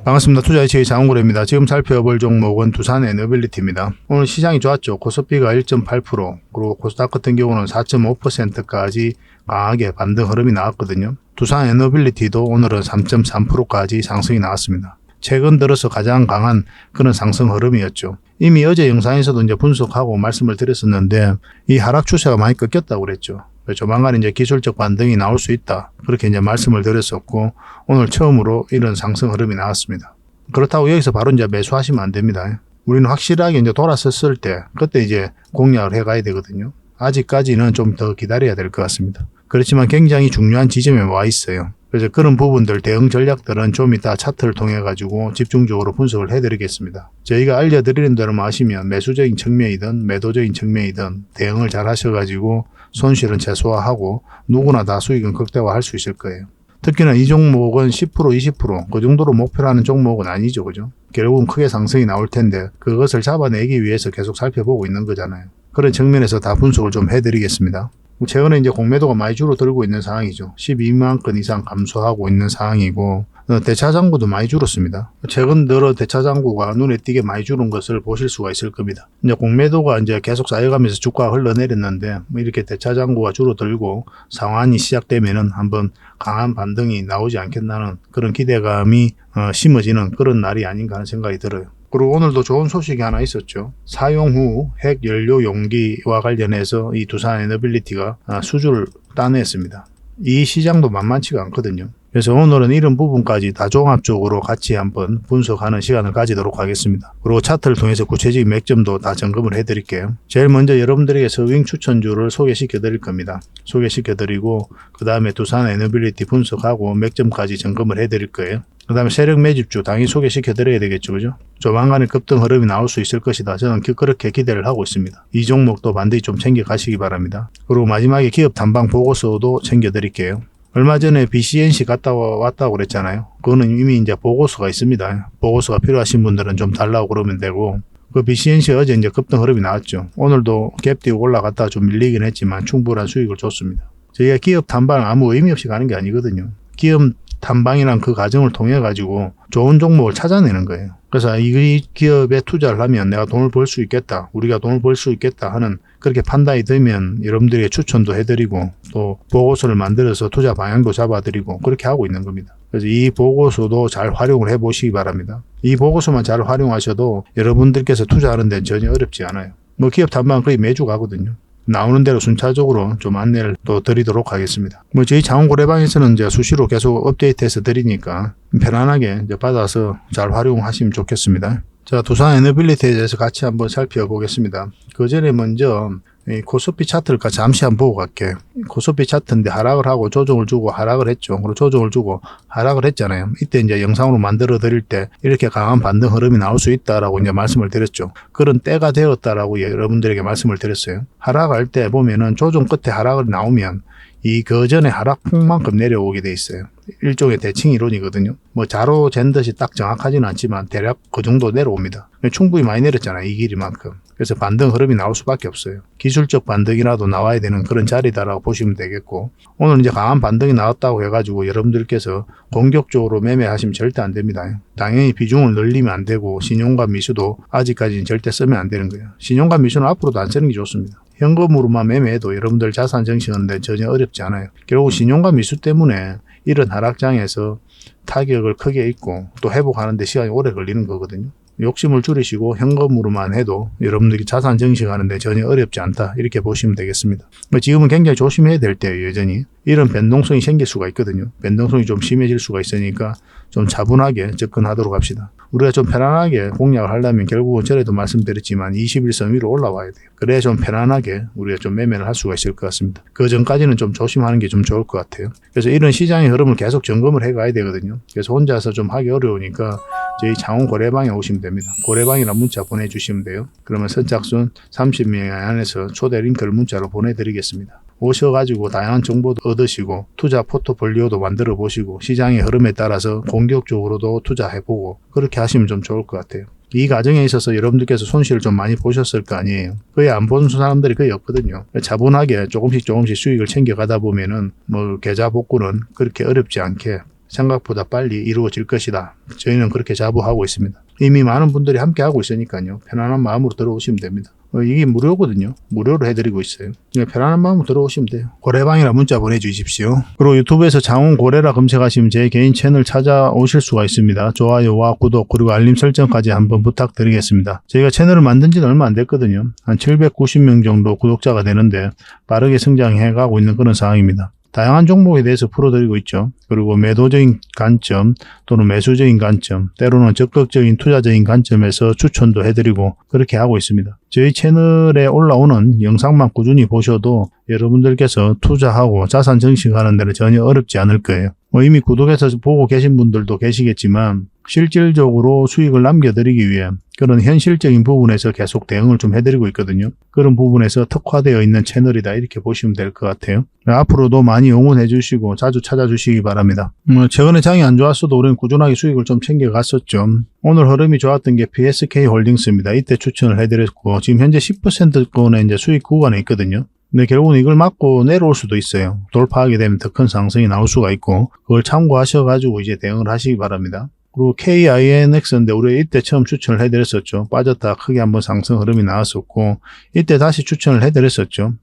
반갑습니다. 투자이치의 장훈구입니다. 지금 살펴볼 종목은 두산에너빌리티입니다. 오늘 시장이 좋았죠. 코스피가 1.8%, 그리고 코스닥 같은 경우는 4.5%까지 강하게 반등 흐름이 나왔거든요. 두산에너빌리티도 오늘은 3.3%까지 상승이 나왔습니다. 최근 들어서 가장 강한 그런 상승 흐름이었죠. 이미 어제 영상에서도 이제 분석하고 말씀을 드렸었는데 이 하락 추세가 많이 꺾였다고 그랬죠. 조만간 이제 기술적 반등이 나올 수 있다. 그렇게 이제 말씀을 드렸었고 오늘 처음으로 이런 상승 흐름이 나왔습니다. 그렇다고 여기서 바로 이제 매수하시면 안 됩니다. 우리는 확실하게 이제 돌아섰을 때 그때 이제 공략을 해 가야 되거든요. 아직까지는 좀 더 기다려야 될 것 같습니다. 그렇지만 굉장히 중요한 지점에 와 있어요. 그래서 그런 부분들 대응 전략들은 좀 이따 차트를 통해 가지고 집중적으로 분석을 해드리겠습니다. 저희가 알려드리는 대로만 하시면 매수적인 측면이든 매도적인 측면이든 대응을 잘 하셔가지고 손실은 최소화하고 누구나 다 수익은 극대화할 수 있을 거예요. 특히나 이 종목은 10% 20% 그 정도로 목표로 하는 종목은 아니죠. 그죠? 결국은 크게 상승이 나올 텐데 그것을 잡아내기 위해서 계속 살펴보고 있는 거잖아요. 그런 측면에서 다 분석을 좀 해드리겠습니다. 최근에 이제 공매도가 많이 줄어들고 있는 상황이죠. 12만 건 이상 감소하고 있는 상황이고 대차장구도 많이 줄었습니다. 최근 들어 대차장구가 눈에 띄게 많이 줄은 것을 보실 수가 있을 겁니다. 이제 공매도가 이제 계속 쌓여가면서 주가가 흘러내렸는데 이렇게 대차장구가 줄어들고 상환이 시작되면은 한번 강한 반등이 나오지 않겠나는 그런 기대감이 심어지는 그런 날이 아닌가 하는 생각이 들어요. 그리고 오늘도 좋은 소식이 하나 있었죠. 사용 후 핵 연료 용기와 관련해서 이 두산에너빌리티가 수주를 따냈습니다. 이 시장도 만만치가 않거든요. 그래서 오늘은 이런 부분까지 다 종합적으로 같이 한번 분석하는 시간을 가지도록 하겠습니다. 그리고 차트를 통해서 구체적인 맥점도 다 점검을 해드릴게요. 제일 먼저 여러분들에게 서윙 추천주를 소개시켜 드릴 겁니다. 소개시켜 드리고 그 다음에 두산에너빌리티 분석하고 맥점까지 점검을 해드릴 거예요. 그 다음에 세력 매집주 당연히 소개시켜 드려야 되겠죠. 그죠? 조만간에 급등 흐름이 나올 수 있을 것이다. 저는 그렇게 기대를 하고 있습니다. 이 종목도 반드시 좀 챙겨 가시기 바랍니다. 그리고 마지막에 기업 탐방 보고서도 챙겨 드릴게요. 얼마 전에 BCNC 갔다 왔다고 그랬잖아요. 그거는 이미 이제 보고서가 있습니다. 보고서가 필요하신 분들은 좀 달라고 그러면 되고, 그 BCNC 어제 이제 급등 흐름이 나왔죠. 오늘도 갭 띄고 올라갔다가 좀 밀리긴 했지만 충분한 수익을 줬습니다. 저희가 기업 탐방 아무 의미 없이 가는 게 아니거든요. 기업 탐방이란 그 과정을 통해 가지고 좋은 종목을 찾아내는 거예요. 그래서 이 기업에 투자를 하면 내가 돈을 벌 수 있겠다, 우리가 돈을 벌 수 있겠다 하는 그렇게 판단이 되면 여러분들에게 추천도 해드리고 또 보고서를 만들어서 투자 방향도 잡아드리고 그렇게 하고 있는 겁니다. 그래서 이 보고서도 잘 활용을 해보시기 바랍니다. 이 보고서만 잘 활용하셔도 여러분들께서 투자하는 데는 전혀 어렵지 않아요. 뭐 기업 탐방 거의 매주 가거든요. 나오는 대로 순차적으로 좀 안내를 또 드리도록 하겠습니다. 뭐 저희 장훈고래방에서는 이제 수시로 계속 업데이트해서 드리니까 편안하게 이제 받아서 잘 활용하시면 좋겠습니다. 자, 두산에너빌리티에 대해서 같이 한번 살펴보겠습니다. 그 전에 먼저 이 코스피 차트를 잠시 한번 보고 갈게요. 코스피 차트인데 하락을 하고 조정을 주고 하락을 했죠. 그리고 조정을 주고 하락을 했잖아요. 이때 이제 영상으로 만들어 드릴 때 이렇게 강한 반등 흐름이 나올 수 있다라고 이제 말씀을 드렸죠. 그런 때가 되었다라고 여러분들에게 말씀을 드렸어요. 하락할 때 보면은 조정 끝에 하락을 나오면 이 그전에 하락폭만큼 내려오게 돼 있어요. 일종의 대칭 이론이거든요. 뭐 자로 잰 듯이 딱 정확하지는 않지만 대략 그 정도 내려옵니다. 충분히 많이 내렸잖아요. 이 길이만큼. 그래서 반등 흐름이 나올 수밖에 없어요. 기술적 반등이라도 나와야 되는 그런 자리다라고 보시면 되겠고, 오늘 이제 강한 반등이 나왔다고 해가지고 여러분들께서 공격적으로 매매하시면 절대 안 됩니다. 당연히 비중을 늘리면 안 되고 신용과 미수도 아직까지는 절대 쓰면 안 되는 거예요. 신용과 미수는 앞으로도 안 쓰는 게 좋습니다. 현금으로만 매매해도 여러분들 자산 정식하는데 전혀 어렵지 않아요. 결국 신용과 미수 때문에 이런 하락장에서 타격을 크게 입고 또 회복하는 데 시간이 오래 걸리는 거거든요. 욕심을 줄이시고 현금으로만 해도 여러분들이 자산 정식하는데 전혀 어렵지 않다, 이렇게 보시면 되겠습니다. 지금은 굉장히 조심해야 될 때예요. 여전히 이런 변동성이 생길 수가 있거든요. 변동성이 좀 심해질 수가 있으니까 좀 차분하게 접근하도록 합시다. 우리가 좀 편안하게 공략을 하려면 결국은 전에도 말씀드렸지만 21선 위로 올라와야 돼요. 그래야 좀 편안하게 우리가 좀 매매를 할 수가 있을 것 같습니다. 그 전까지는 좀 조심하는 게 좀 좋을 것 같아요. 그래서 이런 시장의 흐름을 계속 점검을 해 가야 되거든요. 그래서 혼자서 좀 하기 어려우니까 저희 장훈고래방에 오시면 됩니다. 고래방이라는 문자 보내주시면 돼요. 그러면 선착순 30명 안에서 초대 링크를 문자로 보내드리겠습니다. 오셔가지고 다양한 정보도 얻으시고 투자 포트폴리오도 만들어 보시고 시장의 흐름에 따라서 공격적으로도 투자해보고 그렇게 하시면 좀 좋을 것 같아요. 이 과정에 있어서 여러분들께서 손실을 좀 많이 보셨을 거 아니에요. 거의 안 보는 사람들이 거의 없거든요. 차분하게 조금씩 수익을 챙겨가다 보면은 뭐 계좌 복구는 그렇게 어렵지 않게 생각보다 빨리 이루어질 것이다. 저희는 그렇게 자부하고 있습니다. 이미 많은 분들이 함께 하고 있으니까요. 편안한 마음으로 들어오시면 됩니다. 이게 무료거든요. 무료로 해드리고 있어요. 편안한 마음으로 들어오시면 돼요. 고래방이라 문자 보내주십시오. 그리고 유튜브에서 장훈고래라 검색하시면 제 개인 채널 찾아오실 수가 있습니다. 좋아요와 구독 그리고 알림 설정까지 한번 부탁드리겠습니다. 저희가 채널을 만든 지는 얼마 안 됐거든요. 한 790명 정도 구독자가 되는데 빠르게 성장해 가고 있는 그런 상황입니다. 다양한 종목에 대해서 풀어드리고 있죠. 그리고 매도적인 관점 또는 매수적인 관점, 때로는 적극적인 투자적인 관점에서 추천도 해드리고 그렇게 하고 있습니다. 저희 채널에 올라오는 영상만 꾸준히 보셔도 여러분들께서 투자하고 자산 증식하는 데는 전혀 어렵지 않을 거예요. 이미 구독해서 보고 계신 분들도 계시겠지만 실질적으로 수익을 남겨드리기 위해 그런 현실적인 부분에서 계속 대응을 좀 해드리고 있거든요. 그런 부분에서 특화되어 있는 채널이다 이렇게 보시면 될 것 같아요. 앞으로도 많이 응원해 주시고 자주 찾아주시기 바랍니다. 최근에 장이 안 좋았어도 우리는 꾸준하게 수익을 좀 챙겨갔었죠. 오늘 흐름이 좋았던 게 PSK 홀딩스입니다. 이때 추천을 해드렸고 지금 현재 10%권의 이제 수익 구간에 있거든요. 근데 결국은 이걸 맞고 내려올 수도 있어요. 돌파하게 되면 더 큰 상승이 나올 수가 있고 그걸 참고하셔가지고 이제 대응을 하시기 바랍니다. 그리고 KINX인데 우리 이때 처음 추천을 해드렸었죠. 빠졌다 크게 한번 상승 흐름이 나왔었고 이때 다시 추천을 해드렸었죠.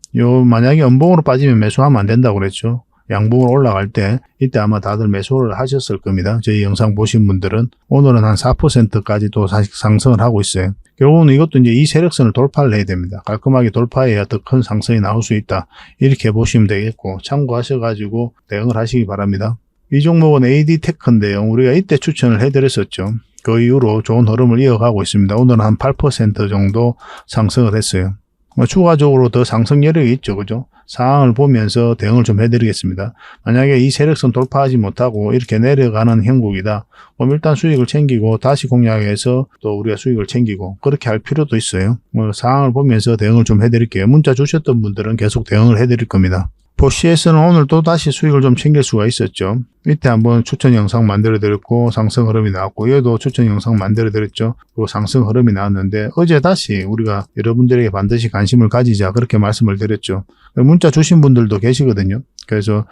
만약에 음봉으로 빠지면 매수하면 안 된다고 그랬죠. 양봉으로 올라갈 때 이때 아마 다들 매수를 하셨을 겁니다. 저희 영상 보신 분들은 오늘은 한 4%까지 또 상승을 하고 있어요. 결국은 이것도 이제 이 세력선을 돌파를 해야 됩니다. 깔끔하게 돌파해야 더 큰 상승이 나올 수 있다. 이렇게 보시면 되겠고 참고하셔가지고 대응을 하시기 바랍니다. 이 종목은 AD테크인데요. 우리가 이때 추천을 해드렸었죠. 그 이후로 좋은 흐름을 이어가고 있습니다. 오늘은 한 8% 정도 상승을 했어요. 추가적으로 더 상승 여력이 있죠. 그죠? 상황을 보면서 대응을 좀 해드리겠습니다. 만약에 이 세력선 돌파하지 못하고 이렇게 내려가는 형국이다. 그럼 일단 수익을 챙기고 다시 공략해서 또 우리가 수익을 챙기고 그렇게 할 필요도 있어요. 상황을 보면서 대응을 좀 해드릴게요. 문자 주셨던 분들은 계속 대응을 해드릴 겁니다. 포시에서는 오늘 또 다시 수익을 좀 챙길 수가 있었죠. 이때 한번 추천 영상 만들어 드렸고 상승 흐름이 나왔고 얘도 추천 영상 만들어 드렸죠. 그리고 상승 흐름이 나왔는데 어제 다시 우리가 여러분들에게 반드시 관심을 가지자 그렇게 말씀을 드렸죠. 문자 주신 분들도 계시거든요. 그래서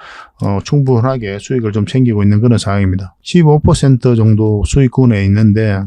충분하게 수익을 좀 챙기고 있는 그런 상황입니다. 15% 정도 수익군에 있는데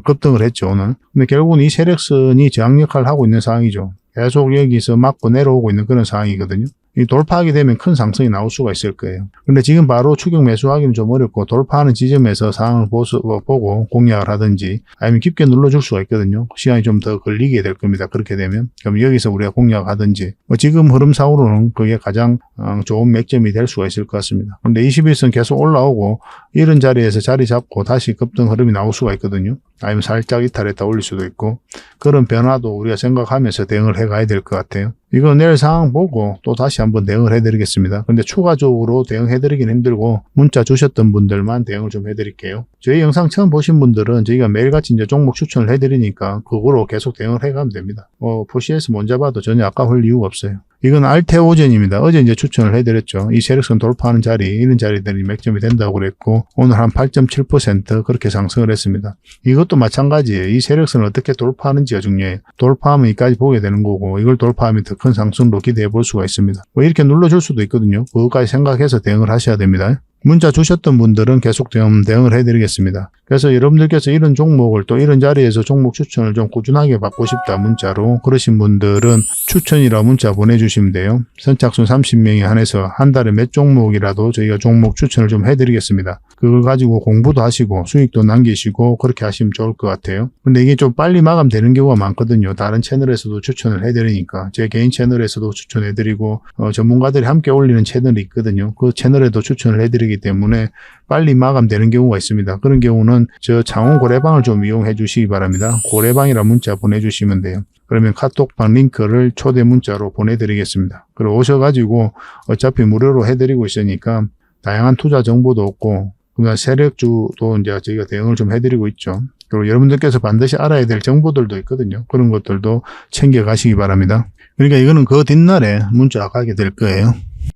급등을 했죠 오늘. 근데 결국은 이 세력선이 저항 역할을 하고 있는 상황이죠. 계속 여기서 맞고 내려오고 있는 그런 상황이거든요. 이 돌파하게 되면 큰 상승이 나올 수가 있을 거예요. 근데 지금 바로 추격 매수하기는 좀 어렵고 돌파하는 지점에서 상황을 보고 공략을 하든지 아니면 깊게 눌러줄 수가 있거든요. 시간이 좀 더 걸리게 될 겁니다. 그렇게 되면. 그럼 여기서 우리가 공략하든지 지금 흐름상으로는 그게 가장 좋은 맥점이 될 수가 있을 것 같습니다. 근데 21선 계속 올라오고 이런 자리에서 자리 잡고 다시 급등 흐름이 나올 수가 있거든요. 아니면 살짝 이탈했다 올릴 수도 있고 그런 변화도 우리가 생각하면서 대응을 해가야 될 것 같아요. 이거 내일 상황 보고 또 다시 한번 대응을 해드리겠습니다. 근데 추가적으로 대응해드리긴 힘들고 문자 주셨던 분들만 대응을 좀 해드릴게요. 저희 영상 처음 보신 분들은 저희가 매일같이 이제 종목 추천을 해드리니까 그거로 계속 대응을 해가면 됩니다. 포시에서 못 잡아도 전혀 아까울 이유가 없어요. 이건 알테오젠입니다. 어제 이제 추천을 해드렸죠. 이 세력선 돌파하는 자리, 이런 자리들이 맥점이 된다고 그랬고 오늘 한 8.7% 그렇게 상승을 했습니다. 이것도 마찬가지예요. 이 세력선을 어떻게 돌파하는지가 중요해요. 돌파하면 이까지 보게 되는 거고 이걸 돌파하면 더 큰 상승으로 기대해 볼 수가 있습니다. 이렇게 눌러줄 수도 있거든요. 그것까지 생각해서 대응을 하셔야 됩니다. 문자 주셨던 분들은 계속 대응을 해드리겠습니다. 그래서 여러분들께서 이런 종목을 또 이런 자리에서 종목 추천을 좀 꾸준하게 받고 싶다 문자로 그러신 분들은 추천이라 문자 보내주시면 돼요. 선착순 30명에 한해서 한 달에 몇 종목이라도 저희가 종목 추천을 좀 해드리겠습니다. 그걸 가지고 공부도 하시고 수익도 남기시고 그렇게 하시면 좋을 것 같아요. 근데 이게 좀 빨리 마감되는 경우가 많거든요. 다른 채널에서도 추천을 해드리니까 제 개인 채널에서도 추천해드리고 전문가들이 함께 올리는 채널이 있거든요. 그 채널에도 추천을 해드리기 때문에 빨리 마감되는 경우가 있습니다. 그런 경우는 저 장원 고래방을 좀 이용해 주시기 바랍니다. 고래방이라 문자 보내주시면 돼요. 그러면 카톡방 링크를 초대 문자로 보내드리겠습니다. 그리고 오셔가지고 어차피 무료로 해드리고 있으니까 다양한 투자 정보도 없고 그다음 세력주도 이제 저희가 대응을 좀 해드리고 있죠. 그리고 여러분들께서 반드시 알아야 될 정보들도 있거든요. 그런 것들도 챙겨가시기 바랍니다. 그러니까 이거는 그 뒷날에 문자 가게 될 거예요.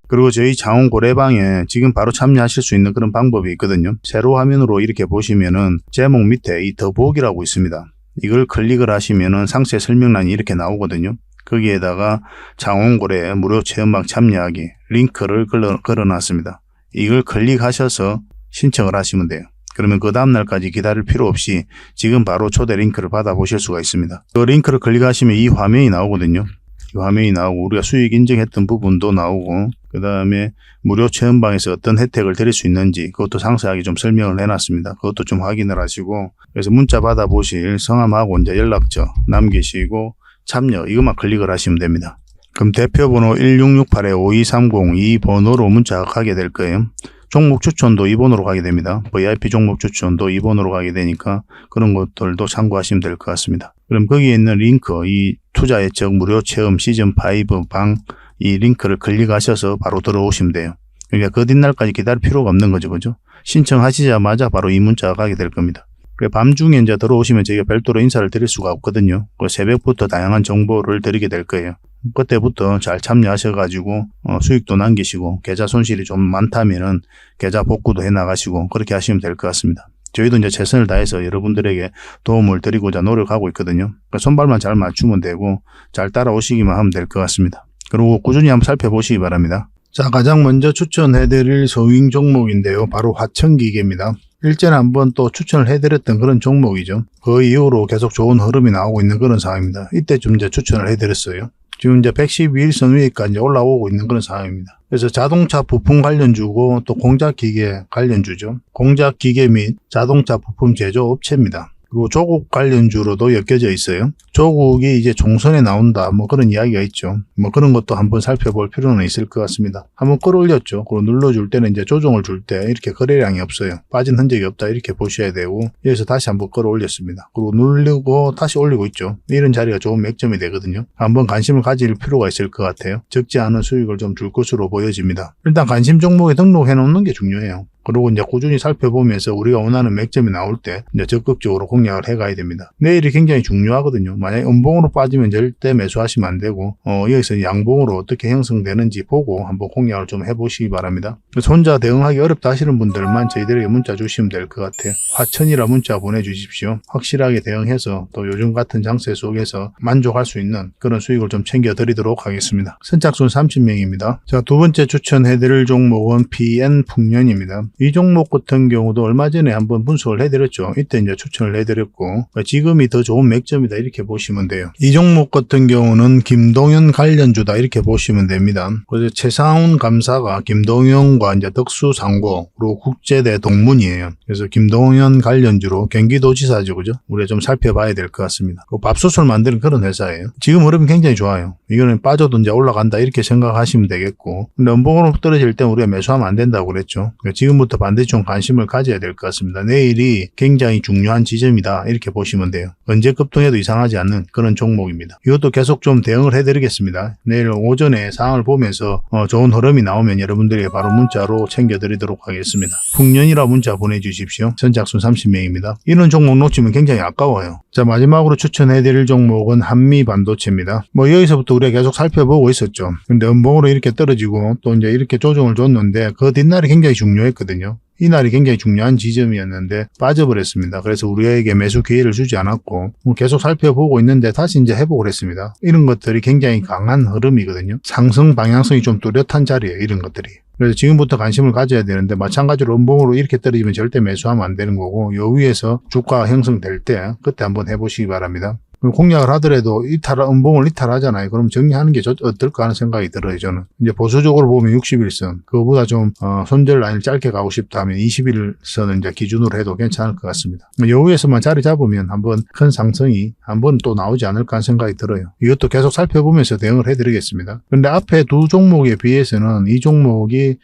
그리고 저희 장원 고래방에 지금 바로 참여하실 수 있는 그런 방법이 있거든요. 세로 화면으로 이렇게 보시면은 제목 밑에 이 더보기라고 있습니다. 이걸 클릭을 하시면은 상세 설명란이 이렇게 나오거든요. 거기에다가 장원고래 무료 체험방 참여하기 링크를 걸어놨습니다. 이걸 클릭하셔서 신청을 하시면 돼요. 그러면 그 다음날까지 기다릴 필요 없이 지금 바로 초대 링크를 받아보실 수가 있습니다. 그 링크를 클릭하시면 이 화면이 나오거든요. 이 화면이 나오고 우리가 수익 인증했던 부분도 나오고 그 다음에 무료 체험방에서 어떤 혜택을 드릴 수 있는지 그것도 상세하게 좀 설명을 해놨습니다. 그것도 좀 확인을 하시고 그래서 문자 받아보실 성함하고 이제 연락처 남기시고 참여 이것만 클릭을 하시면 됩니다. 그럼 대표번호 1668-5230 이 번호로 문자가 가게 될 거예요. 종목 추천도 이 번호로 가게 됩니다. VIP 종목 추천도 이 번호로 가게 되니까 그런 것들도 참고하시면 될 것 같습니다. 그럼 거기에 있는 링크, 이 투자 예측 무료 체험 시즌5 방 이 링크를 클릭하셔서 바로 들어오시면 돼요. 그러니까 그 뒷날까지 기다릴 필요가 없는 거죠. 그죠? 신청하시자마자 바로 이 문자가 가게 될 겁니다. 밤중에 이제 들어오시면 저희가 별도로 인사를 드릴 수가 없거든요. 새벽부터 다양한 정보를 드리게 될 거예요. 그때부터 잘 참여하셔가지고 수익도 남기시고 계좌 손실이 좀 많다면은 계좌 복구도 해나가시고 그렇게 하시면 될 것 같습니다. 저희도 이제 최선을 다해서 여러분들에게 도움을 드리고자 노력하고 있거든요. 손발만 잘 맞추면 되고 잘 따라오시기만 하면 될 것 같습니다. 그리고 꾸준히 한번 살펴보시기 바랍니다. 자, 가장 먼저 추천해드릴 소윙 종목인데요. 바로 화천기계입니다. 일전에 한번 또 추천을 해드렸던 그런 종목이죠. 그 이후로 계속 좋은 흐름이 나오고 있는 그런 상황입니다. 이때쯤 이제 추천을 해드렸어요. 지금 이제 112일선 위에까지 올라오고 있는 그런 상황입니다. 그래서 자동차 부품 관련주고 또 공작기계 관련주죠. 공작기계 및 자동차 부품 제조 업체입니다. 그리고 조국 관련주로도 엮여져 있어요. 조국이 이제 총선에 나온다 뭐 그런 이야기가 있죠. 뭐 그런 것도 한번 살펴볼 필요는 있을 것 같습니다. 한번 끌어올렸죠. 그리고 눌러줄 때는 이제 조정을 줄 때 이렇게 거래량이 없어요. 빠진 흔적이 없다 이렇게 보셔야 되고 여기서 다시 한번 끌어올렸습니다. 그리고 누르고 다시 올리고 있죠. 이런 자리가 좋은 맥점이 되거든요. 한번 관심을 가질 필요가 있을 것 같아요. 적지 않은 수익을 좀 줄 것으로 보여집니다. 일단 관심 종목에 등록해 놓는 게 중요해요. 그리고 이제 꾸준히 살펴보면서 우리가 원하는 맥점이 나올 때 이제 적극적으로 공략을 해가야 됩니다. 내일이 굉장히 중요하거든요. 만약에 음봉으로 빠지면 절대 매수하시면 안 되고 여기서 양봉으로 어떻게 형성되는지 보고 한번 공략을 좀 해보시기 바랍니다. 그래서 혼자 대응하기 어렵다 하시는 분들만 저희들에게 문자 주시면 될 것 같아요. 화천이라 문자 보내주십시오. 확실하게 대응해서 또 요즘 같은 장세 속에서 만족할 수 있는 그런 수익을 좀 챙겨드리도록 하겠습니다. 선착순 30명입니다. 자, 두 번째 추천해드릴 종목은 PN풍년입니다. 이 종목 같은 경우도 얼마 전에 한번 분석을 해드렸죠. 이때 이제 추천을 해드렸고 지금이 더 좋은 맥점이다 이렇게 보시면 돼요. 이 종목 같은 경우는 김동연 관련주다 이렇게 보시면 됩니다. 그래서 최상훈 감사가 김동연과 이제 덕수상고 그리고 국제대 동문이에요. 그래서 김동연 관련주로 경기도지사죠, 그죠? 우리가 좀 살펴봐야 될 것 같습니다. 밥솥을 만드는 그런 회사예요. 지금 흐름이 굉장히 좋아요. 이거는 빠져도 이제 올라간다 이렇게 생각하시면 되겠고, 근데 음봉으로 떨어질 때 우리가 매수하면 안 된다고 그랬죠. 지금부터 반드시 좀 관심을 가져야 될 것 같습니다. 내일이 굉장히 중요한 지점이다 이렇게 보시면 돼요. 언제 급등해도 이상하지 않는 그런 종목입니다. 이것도 계속 좀 대응을 해드리겠습니다. 내일 오전에 상황을 보면서 좋은 흐름이 나오면 여러분들에게 바로 문자로 챙겨드리도록 하겠습니다. 풍년이라 문자 보내주십시오. 선착순 30명입니다. 이런 종목 놓치면 굉장히 아까워요. 자, 마지막으로 추천해드릴 종목은 한미반도체입니다. 여기서부터 우리가 계속 살펴보고 있었죠. 근데 음봉으로 이렇게 떨어지고 또 이제 이렇게 조정을 줬는데 그 뒷날이 굉장히 중요했거든요. 이날이 굉장히 중요한 지점이었는데 빠져버렸습니다. 그래서 우리에게 매수 기회를 주지 않았고 계속 살펴보고 있는데 다시 이제 회복을 했습니다. 이런 것들이 굉장히 강한 흐름이거든요. 상승 방향성이 좀 뚜렷한 자리예요. 이런 것들이. 그래서 지금부터 관심을 가져야 되는데 마찬가지로 음봉으로 이렇게 떨어지면 절대 매수하면 안 되는 거고 요 위에서 주가가 형성될 때 그때 한번 해보시기 바랍니다. 공략을 하더라도 음봉을 이탈하잖아요. 그럼 정리하는 게 어떨까 하는 생각이 들어요, 저는. 이제 보수적으로 보면 61선, 그거보다 좀, 손절 라인을 짧게 가고 싶다면 21선을 이제 기준으로 해도 괜찮을 것 같습니다. 요 위에서만 자리 잡으면 한번 큰 상승이 한번 또 나오지 않을까 하는 생각이 들어요. 이것도 계속 살펴보면서 대응을 해드리겠습니다. 근데 앞에 두 종목에 비해서는 이 종목이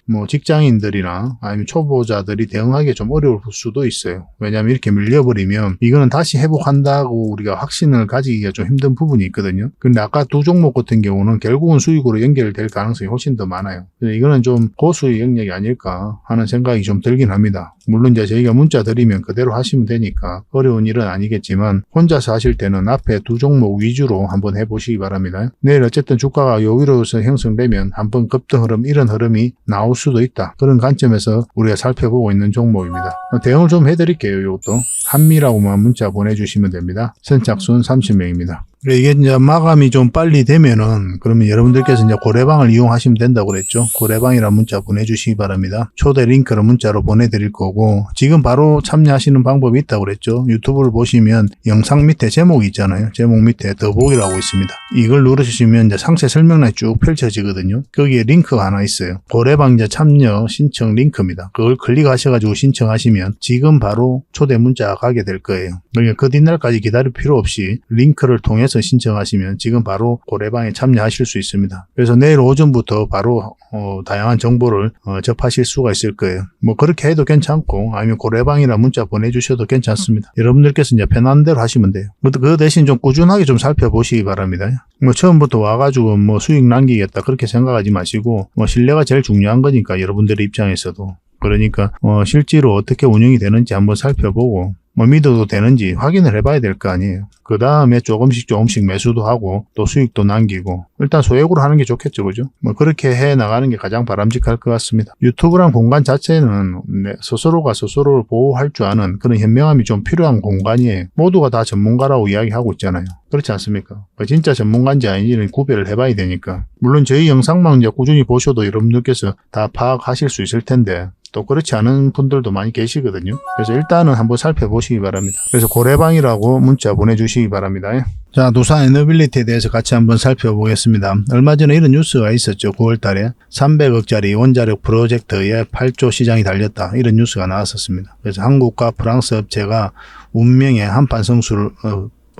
직장인들이나 아니면 초보자들이 대응하기 좀 어려울 수도 있어요. 왜냐하면 이렇게 밀려버리면 이거는 다시 회복한다고 우리가 확신을 가지기가 좀 힘든 부분이 있거든요. 근데 아까 두 종목 같은 경우는 결국은 수익으로 연결될 가능성이 훨씬 더 많아요. 이거는 좀 고수익 영역이 아닐까 하는 생각이 좀 들긴 합니다. 물론 이제 저희가 문자 드리면 그대로 하시면 되니까 어려운 일은 아니겠지만 혼자서 하실 때는 앞에 두 종목 위주로 한번 해보시기 바랍니다. 내일 어쨌든 주가가 요 위로서 형성되면 한번 급등 흐름 이런 흐름이 나올 수도 있다. 그런 관점에서 우리가 살펴보고 있는 종목입니다. 대응을 좀 해드릴게요. 이것도 한미라고만 문자 보내주시면 됩니다. 선착순 30명입니다. 이게 이제 마감이 좀 빨리 되면은 그러면 여러분들께서 이제 고래방을 이용하시면 된다고 그랬죠. 고래방이라는 문자 보내주시기 바랍니다. 초대 링크를 문자로 보내드릴 거고 지금 바로 참여하시는 방법이 있다고 그랬죠. 유튜브를 보시면 영상 밑에 제목이 있잖아요. 제목 밑에 더보기라고 있습니다. 이걸 누르시면 이제 상세 설명란이 쭉 펼쳐지거든요. 거기에 링크가 하나 있어요. 고래방 이제 참여 신청 링크입니다. 그걸 클릭하셔가지고 신청하시면 지금 바로 초대 문자가 가게 될 거예요. 그러니까 그 뒷날까지 기다릴 필요 없이 링크를 통해서 신청하시면 지금 바로 고래방에 참여하실 수 있습니다. 그래서 내일 오전부터 바로 다양한 정보를 접하실 수가 있을 거예요. 뭐 그렇게 해도 괜찮고 아니면 고래방이나 문자 보내주셔도 괜찮습니다. 여러분들께서 이제 편한 대로 하시면 돼요. 그 대신 좀 꾸준하게 좀 살펴보시기 바랍니다. 뭐 처음부터 와가지고 뭐 수익 남기겠다 그렇게 생각하지 마시고 뭐 신뢰가 제일 중요한 거니까 여러분들의 입장에서도 그러니까 실제로 어떻게 운영이 되는지 한번 살펴보고 뭐 믿어도 되는지 확인을 해봐야 될 거 아니에요. 그 다음에 조금씩 조금씩 하고 또 수익도 남기고 일단 소액으로 하는 게 좋겠죠, 그죠? 뭐 그렇게 해 나가는 게 가장 바람직할 것 같습니다. 유튜브란 공간 자체는 스스로가 스스로를 보호할 줄 아는 그런 현명함이 좀 필요한 공간이에요. 모두가 다 전문가라고 이야기하고 있잖아요. 그렇지 않습니까? 진짜 전문가인지 아닌지는 구별을 해봐야 되니까. 물론 저희 영상만 이제 꾸준히 보셔도 여러분들께서 다 파악하실 수 있을 텐데 또 그렇지 않은 분들도 많이 계시거든요. 그래서 일단은 한번 살펴보시기 바랍니다. 그래서 고래방이라고 문자 보내주시기 바랍니다. 자, 두산 에너빌리티에 대해서 같이 한번 살펴보겠습니다. 얼마 전에 이런 뉴스가 있었죠. 9월 달에 300억짜리 원자력 프로젝트에 8조 시장이 달렸다. 이런 뉴스가 나왔었습니다. 그래서 한국과 프랑스 업체가 운명의 한판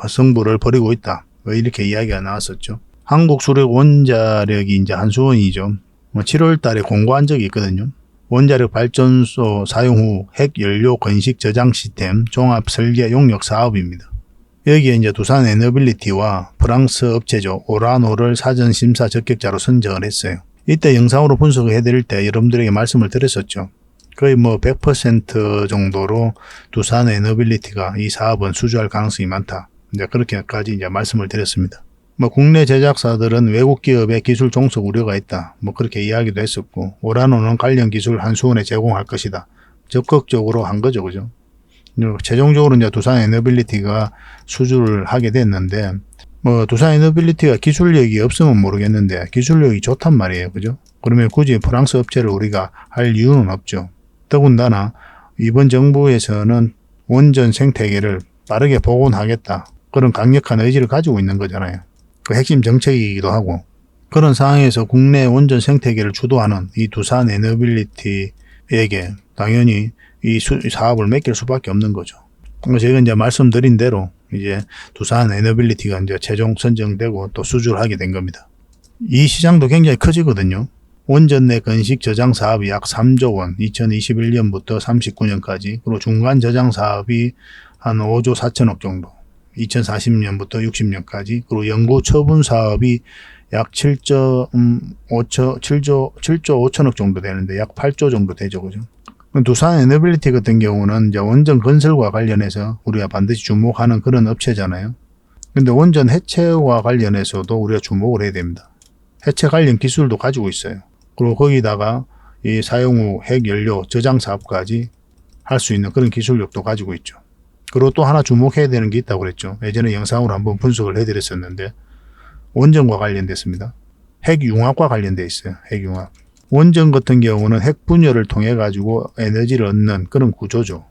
승부를 벌이고 있다. 이렇게 이야기가 나왔었죠. 한국 수력 원자력이 이제 한수원이죠. 7월 달에 공고한 적이 있거든요. 원자력 발전소 사용 후 핵연료 건식 저장 시스템 종합 설계 용역 사업입니다. 여기에 이제 두산 에너빌리티와 프랑스 업체죠. 오라노를 사전 심사 적격자로 선정을 했어요. 이때 영상으로 분석을 해드릴 때 여러분들에게 말씀을 드렸었죠. 거의 뭐 100% 정도로 두산 에너빌리티가 이 사업은 수주할 가능성이 많다. 이제 그렇게까지 이제 말씀을 드렸습니다. 뭐 국내 제작사들은 외국 기업의 기술 종속 우려가 있다. 뭐 그렇게 이야기도 했었고 오라노는 관련 기술 한수원에 제공할 것이다. 적극적으로 한 거죠, 그죠? 최종적으로 이제 두산 에너빌리티가 수주를 하게 됐는데 뭐 두산 에너빌리티가 기술력이 없으면 모르겠는데 기술력이 좋단 말이에요, 그죠? 그러면 굳이 프랑스 업체를 우리가 할 이유는 없죠. 더군다나 이번 정부에서는 원전 생태계를 빠르게 복원하겠다. 그런 강력한 의지를 가지고 있는 거잖아요. 그 핵심 정책이기도 하고 그런 상황에서 국내 원전 생태계를 주도하는 이 두산 에너빌리티에게 당연히 이 사업을 맡길 수밖에 없는 거죠. 제가 이제 말씀드린 대로 이제 두산 에너빌리티가 이제 최종 선정되고 또 수주를 하게 된 겁니다. 이 시장도 굉장히 커지거든요. 원전 내 건식 저장 사업이 약 3조 원, 2021년부터 39년까지, 그리고 중간 저장 사업이 한 5조 4천억 정도, 2040년부터 60년까지, 그리고 연구 처분 사업이 약 7조 5천억 정도 되는데 약 8조 정도 되죠, 그죠? 두산 에너빌리티 같은 경우는 이제 원전 건설과 관련해서 우리가 반드시 주목하는 그런 업체잖아요. 근데 원전 해체와 관련해서도 우리가 주목을 해야 됩니다. 해체 관련 기술도 가지고 있어요. 그리고 거기다가 이 사용 후 핵연료 저장 사업까지 할 수 있는 그런 기술력도 가지고 있죠. 그리고 또 하나 주목해야 되는 게 있다고 그랬죠. 예전에 영상으로 한번 분석을 해드렸었는데 원전과 관련됐습니다. 핵융합과 관련돼 있어요. 핵융합. 원전 같은 경우는 핵 분열을 통해 가지고 에너지를 얻는 그런 구조죠.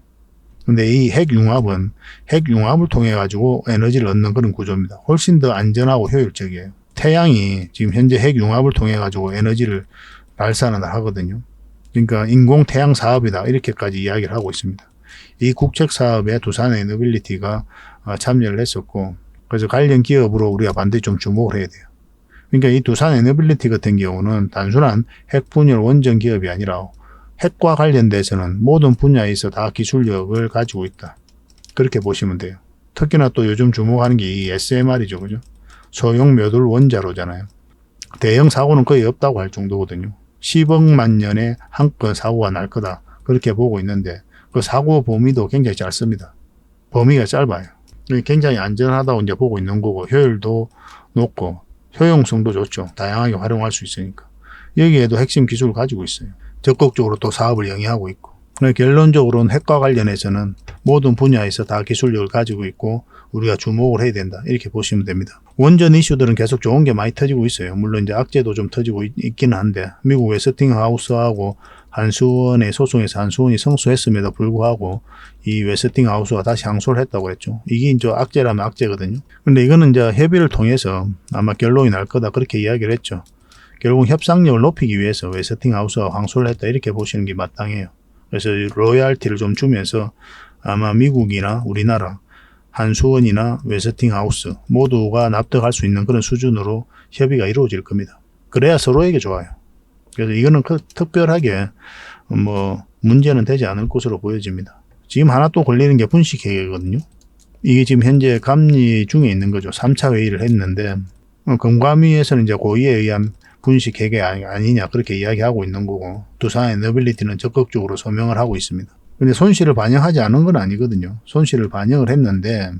근데 이 핵융합은 핵융합을 통해 가지고 에너지를 얻는 그런 구조입니다. 훨씬 더 안전하고 효율적이에요. 태양이 지금 현재 핵융합을 통해 가지고 에너지를 발산을 하거든요. 그러니까 인공 태양 사업이다 이렇게까지 이야기를 하고 있습니다. 이 국책 사업에 두산 에너빌리티가 참여를 했었고 그래서 관련 기업으로 우리가 반드시 좀 주목을 해야 돼요. 그러니까 이 두산 에너빌리티 같은 경우는 단순한 핵분열 원전 기업이 아니라 핵과 관련돼서는 모든 분야에서 다 기술력을 가지고 있다. 그렇게 보시면 돼요. 특히나 또 요즘 주목하는 게 이 SMR이죠. 그죠? 소형 묘돌 원자로잖아요. 대형 사고는 거의 없다고 할 정도거든요. 10억만 년에 한 건 사고가 날 거다. 그렇게 보고 있는데 그 사고 범위도 굉장히 짧습니다. 범위가 짧아요. 굉장히 안전하다고 이제 보고 있는 거고 효율도 높고 효용성도 좋죠. 다양하게 활용할 수 있으니까. 여기에도 핵심 기술을 가지고 있어요. 적극적으로 또 사업을 영위하고 있고. 결론적으로는 핵과 관련해서는 모든 분야에서 다 기술력을 가지고 있고 우리가 주목을 해야 된다. 이렇게 보시면 됩니다. 원전 이슈들은 계속 좋은 게 많이 터지고 있어요. 물론 이제 악재도 좀 터지고 있기는 한데, 미국 웨스팅하우스하고 한수원의 소송에서 한수원이 승소했음에도 불구하고 이 웨스팅하우스가 다시 항소를 했다고 했죠. 이게 이제 악재라면 악재거든요. 근데 이거는 이제 협의를 통해서 아마 결론이 날 거다 그렇게 이야기를 했죠. 결국 협상력을 높이기 위해서 웨스팅하우스가 항소를 했다 이렇게 보시는 게 마땅해요. 그래서 로열티를 좀 주면서 아마 미국이나 우리나라 한수원이나 웨스팅하우스 모두가 납득할 수 있는 그런 수준으로 협의가 이루어질 겁니다. 그래야 서로에게 좋아요. 그래서 이거는 특별하게 문제는 되지 않을 것으로 보여집니다. 지금 하나 또 걸리는 게 분식회계거든요. 이게 지금 현재 감리 중에 있는 거죠. 3차 회의를 했는데 금감위에서는 이제 고의에 의한 분식회계 아니냐 그렇게 이야기하고 있는 거고, 두산에너빌리티는 적극적으로 소명을 하고 있습니다. 근데 손실을 반영하지 않은 건 아니거든요. 손실을 반영을 했는데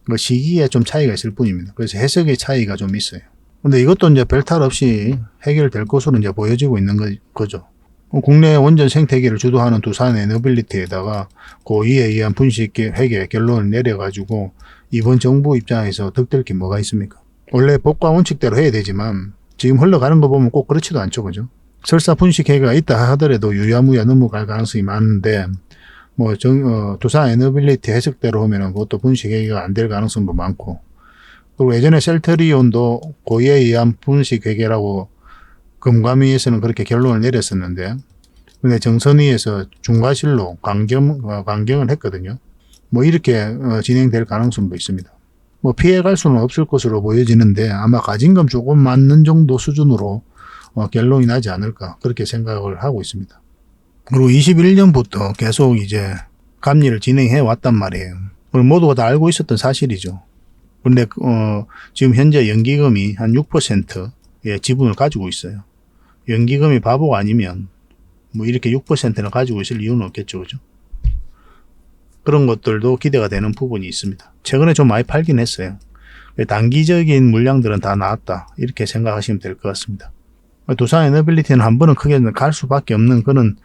그 시기에 좀 차이가 있을 뿐입니다. 그래서 해석의 차이가 좀 있어요. 근데 이것도 이제 별탈 없이 해결될 것으로 이제 보여지고 있는 거죠. 국내 원전 생태계를 주도하는 두산에너빌리티에다가 고의에 의한 분식회계 결론을 내려가지고 이번 정부 입장에서 득될 게 뭐가 있습니까? 원래 법과 원칙대로 해야 되지만 지금 흘러가는 거 보면 꼭 그렇지도 않죠, 그죠? 설사 분식회계가 있다 하더라도 유야무야 넘어갈 가능성이 많은데 두산에너빌리티 해석대로 하면은 그것도 분식회계가 안 될 가능성도 많고, 그리고 예전에 셀트리온도 고의에 의한 분식회계라고 금감위에서는 그렇게 결론을 내렸었는데, 근데 정선위에서 중과실로 강경을 했거든요. 이렇게 진행될 가능성도 있습니다. 피해갈 수는 없을 것으로 보여지는데 아마 가진금 조금 맞는 정도 수준으로 결론이 나지 않을까 그렇게 생각을 하고 있습니다. 그리고 21년부터 계속 이제 감리를 진행해 왔단 말이에요. 모두가 다 알고 있었던 사실이죠. 근데 지금 현재 연기금이 한 6%의 지분을 가지고 있어요. 연기금이 바보가 아니면 이렇게 6%를 가지고 있을 이유는 없겠죠, 그죠? 그런 것들도 기대가 되는 부분이 있습니다. 최근에 좀 많이 팔긴 했어요. 단기적인 물량들은 다 나왔다 이렇게 생각하시면 될 것 같습니다. 두산에너빌리티는 한 번은 크게 갈 수밖에 없는 그런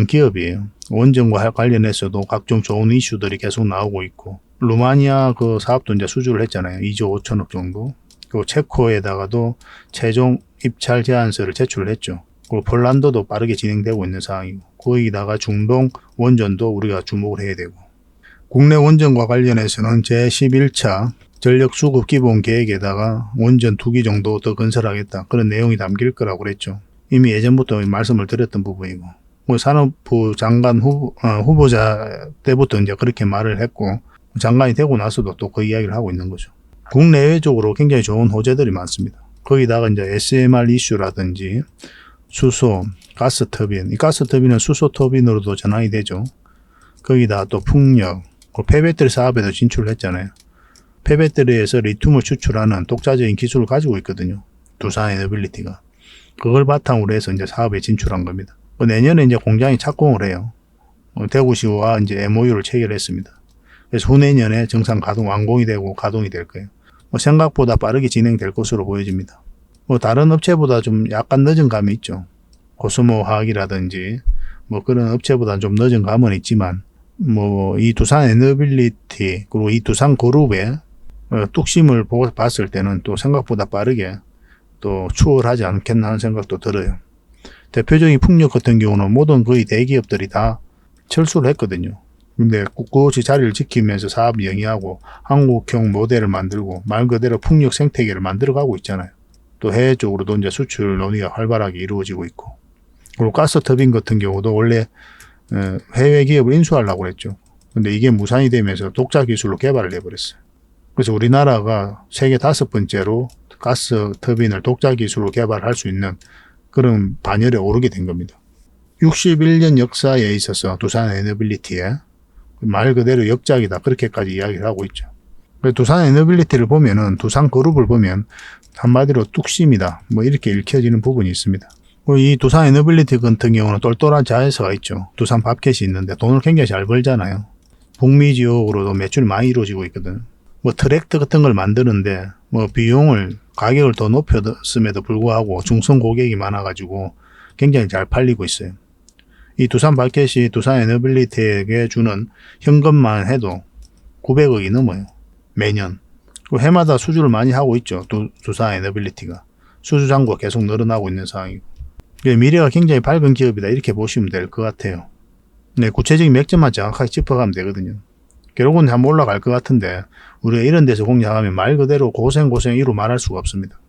기업이에요. 원전과 관련해서도 각종 좋은 이슈들이 계속 나오고 있고, 루마니아 그 사업도 이제 수주를 했잖아요. 2조 5천억 정도. 그리고 체코에다가도 최종 입찰 제안서를 제출을 했죠. 그리고 폴란드도 빠르게 진행되고 있는 상황이고, 거기다가 중동 원전도 우리가 주목을 해야 되고, 국내 원전과 관련해서는 제11차 전력수급 기본 계획에다가 원전 2기 정도 더 건설하겠다 그런 내용이 담길 거라고 그랬죠. 이미 예전부터 말씀을 드렸던 부분이고, 산업부 장관 후보자 때부터 이제 그렇게 말을 했고, 장관이 되고 나서도 또 그 이야기를 하고 있는 거죠. 국내외적으로 굉장히 좋은 호재들이 많습니다. 거기다가 이제 SMR 이슈라든지 수소, 가스터빈, 이 가스터빈은 수소 터빈으로도 전환이 되죠. 거기다 또 풍력, 폐배터리 사업에도 진출을 했잖아요. 폐배터리에서 리튬을 추출하는 독자적인 기술을 가지고 있거든요. 두산에너빌리티가. 그걸 바탕으로 해서 이제 사업에 진출한 겁니다. 내년에 이제 공장이 착공을 해요. 대구시와 이제 MOU를 체결했습니다. 그래서 후내년에 정상 가동 완공이 되고 가동이 될 거예요. 생각보다 빠르게 진행될 것으로 보여집니다. 다른 업체보다 좀 약간 늦은 감이 있죠. 코스모 화학이라든지 그런 업체보다 좀 늦은 감은 있지만 이 두산에너빌리티 그리고 이 두산그룹의 뚝심을 봤을 때는 또 생각보다 빠르게 또 추월하지 않겠나 하는 생각도 들어요. 대표적인 풍력 같은 경우는 모든 거의 대기업들이 다 철수를 했거든요. 근데 꿋꿋이 자리를 지키면서 사업 영위하고 한국형 모델을 만들고 말 그대로 풍력 생태계를 만들어가고 있잖아요. 또 해외 쪽으로도 이제 수출 논의가 활발하게 이루어지고 있고, 그리고 가스터빈 같은 경우도 원래 해외 기업을 인수하려고 했죠. 근데 이게 무산이 되면서 독자 기술로 개발을 해버렸어요. 그래서 우리나라가 세계 5번째로 가스 터빈을 독자 기술로 개발할 수 있는 그런 반열에 오르게 된 겁니다. 61년 역사에 있어서 두산에너빌리티에 말 그대로 역작이다 그렇게까지 이야기를 하고 있죠. 두산에너빌리티를 보면은 두산그룹을 보면 한마디로 뚝심이다 이렇게 읽혀지는 부분이 있습니다. 이 두산에너빌리티 같은 경우는 똘똘한 자회사가 있죠. 두산 밥켓이 있는데 돈을 굉장히 잘 벌잖아요. 북미 지역으로도 매출이 많이 이루어지고 있거든. 트랙터 같은 걸 만드는데 비용을 가격을 더 높였음에도 불구하고 중성 고객이 많아가지고 굉장히 잘 팔리고 있어요. 이 두산 밥켓이 두산에너빌리티에게 주는 현금만 해도 900억이 넘어요. 매년. 그 해마다 수주를 많이 하고 있죠. 두산 에너빌리티가. 수주 잔고가 계속 늘어나고 있는 상황이고. 미래가 굉장히 밝은 기업이다. 이렇게 보시면 될 것 같아요. 네, 구체적인 맥점만 정확하게 짚어가면 되거든요. 결국은 한번 올라갈 것 같은데 우리가 이런 데서 공략하면 말 그대로 고생이로 말할 수가 없습니다.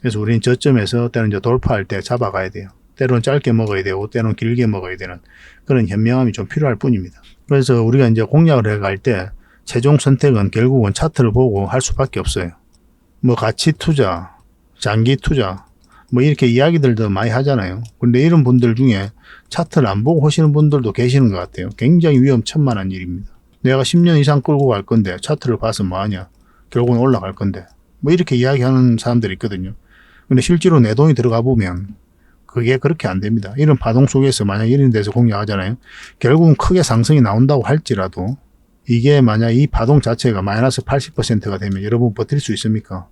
그래서 우리는 저점에서 때로는 이제 돌파할 때 잡아가야 돼요. 때로는 짧게 먹어야 되고 때로는 길게 먹어야 되는 그런 현명함이 좀 필요할 뿐입니다. 그래서 우리가 이제 공략을 해갈 때 최종 선택은 결국은 차트를 보고 할 수밖에 없어요. 뭐 가치 투자, 장기 투자 뭐 이렇게 이야기들도 많이 하잖아요. 근데 이런 분들 중에 차트를 안 보고 하시는 분들도 계시는 것 같아요. 굉장히 위험천만한 일입니다. 내가 10년 이상 끌고 갈 건데 차트를 봐서 뭐하냐. 결국은 올라갈 건데. 뭐 이렇게 이야기하는 사람들이 있거든요. 근데 실제로 내 돈이 들어가 보면 그게 그렇게 안 됩니다. 이런 파동 속에서 만약 이런 데서 공략하잖아요. 결국은 크게 상승이 나온다고 할지라도 이게 만약 이 파동 자체가 마이너스 80%가 되면 여러분 버틸 수 있습니까?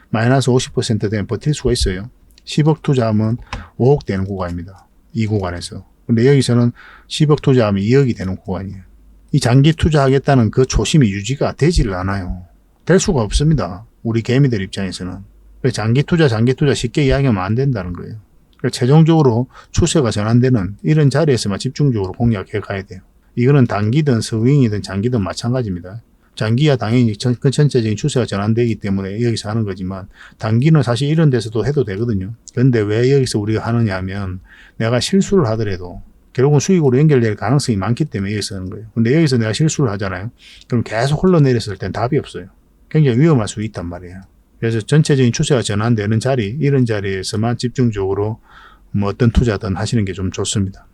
마이너스 50% 되면 버틸 수가 있어요. 10억 투자하면 5억 되는 구간입니다. 이 구간에서. 근데 여기서는 10억 투자하면 2억이 되는 구간이에요. 이 장기 투자하겠다는 그 초심이 유지가 되지를 않아요. 될 수가 없습니다. 우리 개미들 입장에서는. 장기 투자 쉽게 이야기하면 안 된다는 거예요. 최종적으로 추세가 전환되는 이런 자리에서만 집중적으로 공략해 가야 돼요. 이거는 단기든 스윙이든 장기든 마찬가지입니다. 장기야 당연히 그 전체적인 추세가 전환되기 때문에 여기서 하는 거지만 단기는 사실 이런 데서도 해도 되거든요. 그런데 왜 여기서 우리가 하느냐 하면 내가 실수를 하더라도 결국은 수익으로 연결될 가능성이 많기 때문에 여기서 하는 거예요. 근데 여기서 내가 실수를 하잖아요. 그럼 계속 흘러내렸을 땐 답이 없어요. 굉장히 위험할 수 있단 말이에요. 그래서 전체적인 추세가 전환되는 자리, 이런 자리에서만 집중적으로 뭐 어떤 투자든 하시는 게 좀 좋습니다.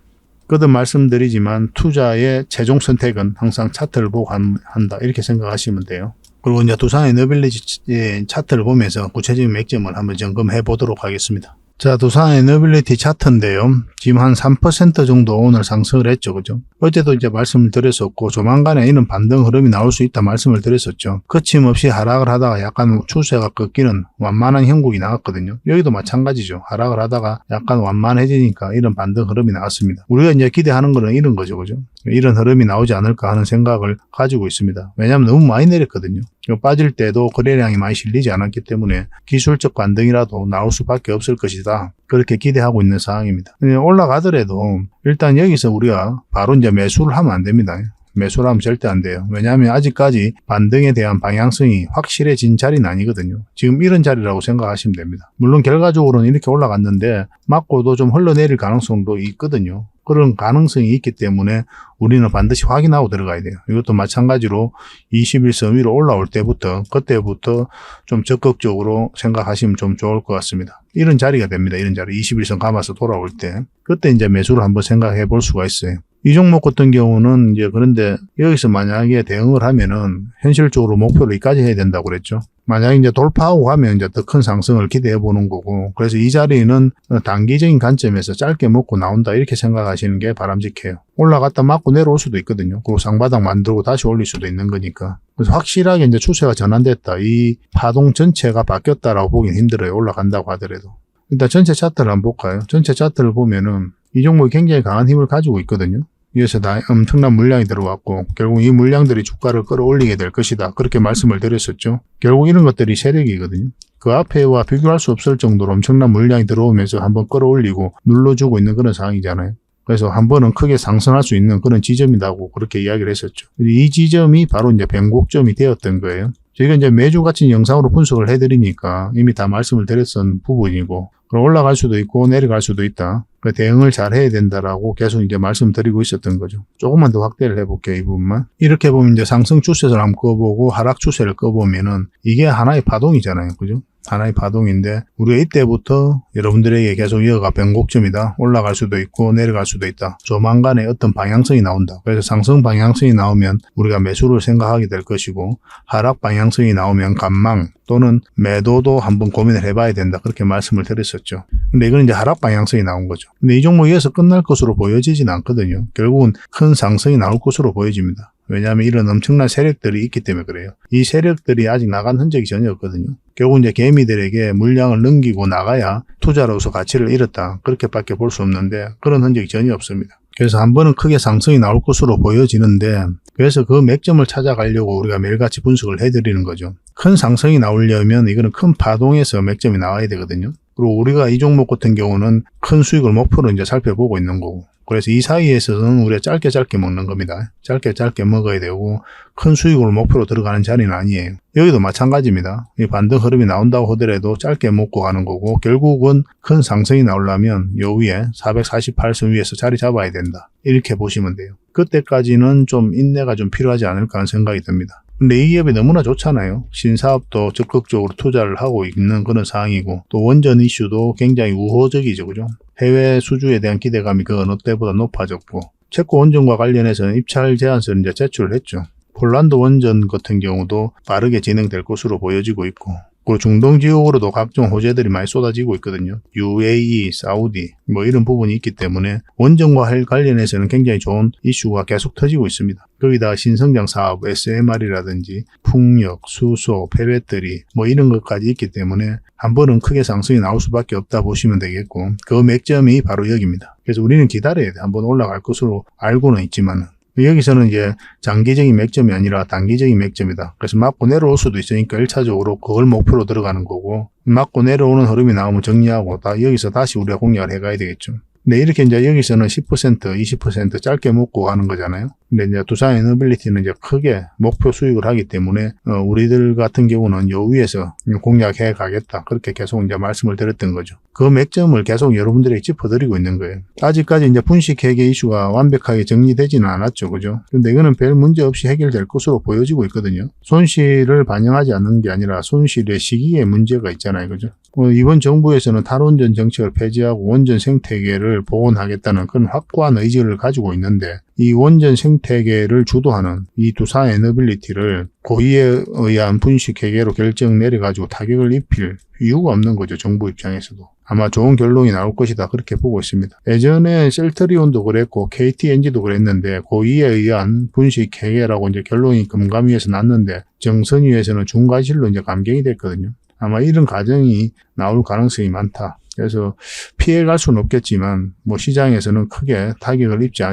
거듭 말씀드리지만 투자의 최종 선택은 항상 차트를 보고 한다. 이렇게 생각하시면 돼요. 그리고 이제 두산 에너빌리티의 차트를 보면서 구체적인 맥점을 한번 점검해 보도록 하겠습니다. 자, 두산 에너빌리티 차트인데요. 지금 한 3% 정도 오늘 상승을 했죠. 그죠? 어제도 이제 말씀을 드렸었고, 조만간에 이런 반등 흐름이 나올 수 있다 말씀을 드렸었죠. 거침없이 하락을 하다가 약간 추세가 꺾이는 완만한 형국이 나왔거든요. 여기도 마찬가지죠. 하락을 하다가 약간 완만해지니까 이런 반등 흐름이 나왔습니다. 우리가 이제 기대하는 거는 이런 거죠. 그죠? 이런 흐름이 나오지 않을까 하는 생각을 가지고 있습니다. 왜냐하면 너무 많이 내렸거든요. 빠질 때도 거래량이 많이 실리지 않았기 때문에 기술적 반등이라도 나올 수밖에 없을 것이다. 그렇게 기대하고 있는 상황입니다. 올라가더라도 일단 여기서 우리가 바로 이제 매수를 하면 안 됩니다. 매수를 하면 절대 안 돼요. 왜냐하면 아직까지 반등에 대한 방향성이 확실해진 자리는 아니거든요. 지금 이런 자리라고 생각하시면 됩니다. 물론 결과적으로는 이렇게 올라갔는데 맞고도 좀 흘러내릴 가능성도 있거든요. 그런 가능성이 있기 때문에 우리는 반드시 확인하고 들어가야 돼요. 이것도 마찬가지로 21선 위로 올라올 때부터 그때부터 좀 적극적으로 생각하시면 좀 좋을 것 같습니다. 이런 자리가 됩니다. 이런 자리 21선 감아서 돌아올 때 그때 이제 매수를 한번 생각해 볼 수가 있어요. 이 종목 같은 경우는 이제 그런데 여기서 만약에 대응을 하면은 현실적으로 목표를 여기까지 해야 된다고 그랬죠. 만약에 이제 돌파하고 가면 이제 더 큰 상승을 기대해 보는 거고, 그래서 이 자리는 단기적인 관점에서 짧게 먹고 나온다 이렇게 생각하시는 게 바람직해요. 올라갔다 맞고 내려올 수도 있거든요. 그리고 상바닥 만들고 다시 올릴 수도 있는 거니까. 그래서 확실하게 이제 추세가 전환됐다. 이 파동 전체가 바뀌었다라고 보기는 힘들어요. 올라간다고 하더라도. 일단 전체 차트를 한번 볼까요? 전체 차트를 보면은 이 종목이 굉장히 강한 힘을 가지고 있거든요. 위에서 다 엄청난 물량이 들어왔고 결국 이 물량들이 주가를 끌어올리게 될 것이다. 그렇게 말씀을 드렸었죠. 결국 이런 것들이 세력이거든요. 그 앞에와 비교할 수 없을 정도로 엄청난 물량이 들어오면서 한번 끌어올리고 눌러주고 있는 그런 상황이잖아요. 그래서 한 번은 크게 상승할 수 있는 그런 지점이라고 그렇게 이야기를 했었죠. 이 지점이 바로 이제 변곡점이 되었던 거예요. 저희가 이제 매주 같이 영상으로 분석을 해드리니까 이미 다 말씀을 드렸던 부분이고, 그럼 올라갈 수도 있고 내려갈 수도 있다. 그 대응을 잘 해야 된다라고 계속 이제 말씀드리고 있었던 거죠. 조금만 더 확대를 해볼게요, 이 부분만. 이렇게 보면 이제 상승 추세를 한번 꺼보고 하락 추세를 꺼보면은 이게 하나의 파동이잖아요, 그죠? 하나의 파동인데 우리가 이때부터 여러분들에게 계속 이어가 변곡점이다. 올라갈 수도 있고 내려갈 수도 있다. 조만간에 어떤 방향성이 나온다. 그래서 상승 방향성이 나오면 우리가 매수를 생각하게 될 것이고, 하락 방향성이 나오면 관망 또는 매도도 한번 고민을 해봐야 된다. 그렇게 말씀을 드렸었죠. 근데 이건 이제 하락 방향성이 나온 거죠. 근데 이 종목이 여기서 끝날 것으로 보여지진 않거든요. 결국은 큰 상승이 나올 것으로 보여집니다. 왜냐하면 이런 엄청난 세력들이 있기 때문에 그래요. 이 세력들이 아직 나간 흔적이 전혀 없거든요. 결국 이제 개미들에게 물량을 넘기고 나가야 투자로서 가치를 잃었다. 그렇게밖에 볼 수 없는데 그런 흔적이 전혀 없습니다. 그래서 한 번은 크게 상승이 나올 것으로 보여지는데 그래서 그 맥점을 찾아가려고 우리가 매일같이 분석을 해드리는 거죠. 큰 상승이 나오려면 이거는 큰 파동에서 맥점이 나와야 되거든요. 그리고 우리가 이 종목 같은 경우는 큰 수익을 목표로 이제 살펴보고 있는 거고 그래서 이 사이에서는 우리가 짧게 먹는 겁니다. 짧게 먹어야 되고 큰 수익을 목표로 들어가는 자리는 아니에요. 여기도 마찬가지입니다. 이 반등 흐름이 나온다고 하더라도 짧게 먹고 가는 거고 결국은 큰 상승이 나오려면 요 위에 448선 위에서 자리 잡아야 된다. 이렇게 보시면 돼요. 그때까지는 좀 인내가 좀 필요하지 않을까 하는 생각이 듭니다. 근데 이 기업이 너무나 좋잖아요. 신사업도 적극적으로 투자를 하고 있는 그런 상황이고 또 원전 이슈도 굉장히 우호적이죠. 그죠? 해외 수주에 대한 기대감이 그 어느 때보다 높아졌고 체코 원전과 관련해서는 입찰 제안서를 이제 제출을 했죠. 폴란드 원전 같은 경우도 빠르게 진행될 것으로 보여지고 있고 그리고 중동 지역으로도 각종 호재들이 많이 쏟아지고 있거든요. UAE, 사우디 뭐 이런 부분이 있기 때문에 원전과 관련해서는 굉장히 좋은 이슈가 계속 터지고 있습니다. 거기다가 신성장 사업, SMR이라든지 풍력, 수소, 폐배터리 뭐 이런 것까지 있기 때문에 한 번은 크게 상승이 나올 수밖에 없다 보시면 되겠고 그 맥점이 바로 여기입니다. 그래서 우리는 기다려야 돼. 한번 올라갈 것으로 알고는 있지만 여기서는 이제 장기적인 맥점이 아니라 단기적인 맥점이다. 그래서 맞고 내려올 수도 있으니까 1차적으로 그걸 목표로 들어가는 거고 맞고 내려오는 흐름이 나오면 정리하고 여기서 다시 우리가 공략을 해가야 되겠죠. 근데 이렇게 이제 여기서는 10%, 20% 짧게 먹고 가는 거잖아요. 근데 이제 두산 에너빌리티는 이제 크게 목표 수익을 하기 때문에 우리들 같은 경우는 요 위에서 공략해 가겠다. 그렇게 계속 이제 말씀을 드렸던 거죠. 그 맥점을 계속 여러분들에게 짚어드리고 있는 거예요. 아직까지 이제 분식 회계 이슈가 완벽하게 정리되지는 않았죠. 그죠? 근데 이거는 별 문제 없이 해결될 것으로 보여지고 있거든요. 손실을 반영하지 않는 게 아니라 손실의 시기에 문제가 있잖아요. 그죠? 이번 정부에서는 탈원전 정책을 폐지하고 원전 생태계를 복원하겠다는 그런 확고한 의지를 가지고 있는데 이 원전 생태계를 주도하는 이 두산 에너빌리티를 고의에 의한 분식회계로 결정 내려가지고 타격을 입힐 이유가 없는 거죠. 정부 입장에서도. 아마 좋은 결론이 나올 것이다. 그렇게 보고 있습니다. 예전에 셀트리온도 그랬고 KTNG도 그랬는데 고의에 의한 분식회계라고 이제 결론이 금감위에서 났는데 정선위에서는 중과실로 이제 감경이 됐거든요. 아마 이런 과정이 나올 가능성이 많다. 그래서 피해갈 수는 없겠지만 뭐 시장에서는 크게 타격을 입지